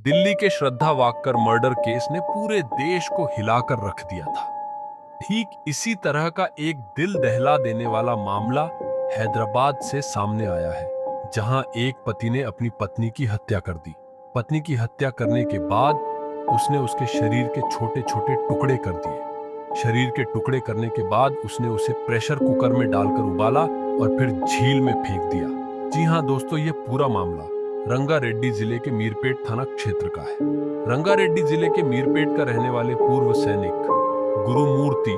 दिल्ली के श्रद्धा वाककर murder case ने पूरे देश को हिलाकर रख दिया था। ठीक इसी तरह का एक दिल दहला देने वाला मामला हैदराबाद से सामने आया है, जहां एक पति ने अपनी पत्नी की हत्या कर दी। पत्नी की हत्या करने के बाद उसने उसके शरीर के छोटे छोटे टुकड़े कर दिए। शरीर के टुकड़े करने के बाद उसने उसे प्रेशर कुकर में डालकर उबाला और फिर झील में फेंक दिया। जी हां दोस्तों, ये पूरा मामला रंगारेड्डी जिले के मीरपेट थाना क्षेत्र का है। रंगारेड्डी जिले के मीरपेट का रहने वाले पूर्व सैनिक गुरुमूर्ति,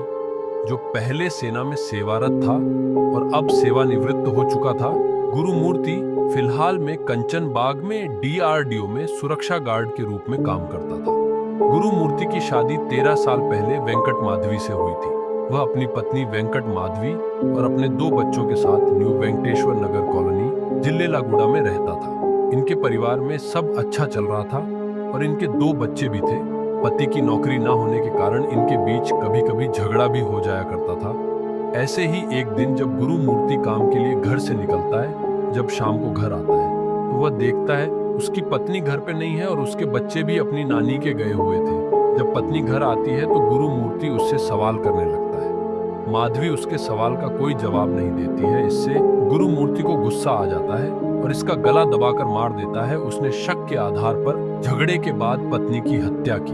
जो पहले सेना में सेवारत था और अब सेवानिवृत्त हो चुका था, गुरुमूर्ति फिलहाल में कंचन बाग में डीआरडीओ में सुरक्षा गार्ड के रूप में काम करता था। गुरुमूर्ति की शादी 13 साल पहले वेंकट माधवी से हुई थी। वह अपनी पत्नी वेंकट माधवी और अपने 2 बच्चों के साथ न्यू वेंकटेश्वर नगर कॉलोनी जिल्लेलागुड़ा में रहता था। इनके परिवार में सब अच्छा चल रहा था और इनके 2 बच्चे भी थे। पति की नौकरी न होने के कारण इनके बीच कभी कभी झगड़ा भी हो जाया करता था। ऐसे ही एक दिन जब गुरुमूर्ति काम के लिए घर से निकलता है, जब शाम को घर आता है तो वह देखता है उसकी पत्नी घर पे नहीं है और उसके बच्चे भी अपनी नानी के गए हुए थे। जब पत्नी घर आती है तो गुरुमूर्ति उससे सवाल करने लगता है। माधवी उसके सवाल का कोई जवाब नहीं देती है। इससे गुरुमूर्ति को गुस्सा आ जाता है और इसका गला दबाकर मार देता है। उसने शक के आधार पर झगड़े के बाद पत्नी की हत्या की।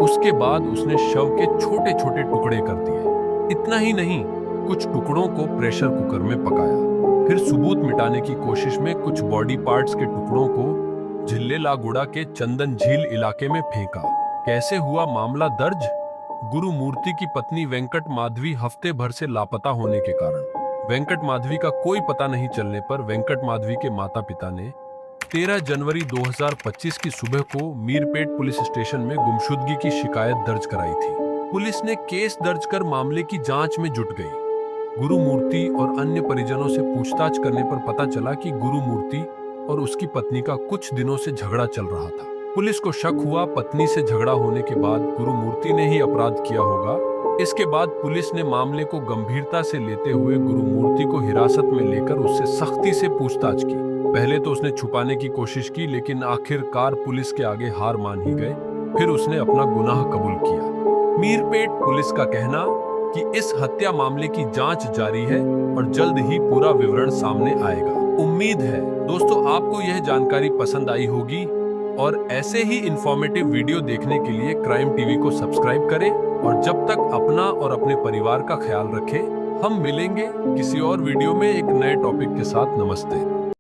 उसके बाद उसने शव के छोटे छोटे टुकड़े कर दिए। इतना ही नहीं, कुछ टुकड़ों को प्रेशर कुकर में पकाया। फिर सबूत मिटाने की कोशिश में कुछ बॉडी पार्ट्स के टुकड़ों को झिल्लेलागुड़ा के चंदन झील इलाके में फेंका। कैसे हुआ मामला दर्ज? गुरुमूर्ति की पत्नी वेंकट माधवी हफ्ते भर से लापता होने के कारण वेंकट माधवी का कोई पता नहीं चलने पर वेंकट माधवी के माता पिता ने 13 जनवरी 2025 की सुबह को मीरपेट पुलिस स्टेशन में गुमशुदगी की शिकायत दर्ज कराई थी। पुलिस ने केस दर्ज कर मामले की जांच में जुट गई। गुरुमूर्ति और अन्य परिजनों से पूछताछ करने पर पता चला कि गुरुमूर्ति और उसकी पत्नी का कुछ दिनों से झगड़ा चल रहा था। पुलिस को शक हुआ पत्नी से झगड़ा होने के बाद गुरुमूर्ति ने ही अपराध किया होगा। इसके बाद पुलिस ने मामले को गंभीरता से लेते हुए गुरुमूर्ति को हिरासत में लेकर उससे सख्ती से पूछताछ की। पहले तो उसने छुपाने की कोशिश की, लेकिन आखिरकार पुलिस के आगे हार मान ही गए। फिर उसने अपना गुनाह कबूल किया। मीरपेट पुलिस का कहना कि इस हत्या मामले की जांच जारी है और जल्द ही पूरा विवरण सामने आएगा। उम्मीद है दोस्तों आपको यह जानकारी पसंद आई होगी और ऐसे ही इंफॉर्मेटिव वीडियो देखने के लिए क्राइम टीवी को सब्सक्राइब करें और जब तक अपना और अपने परिवार का ख्याल रखें। हम मिलेंगे किसी और वीडियो में एक नए टॉपिक के साथ। नमस्ते।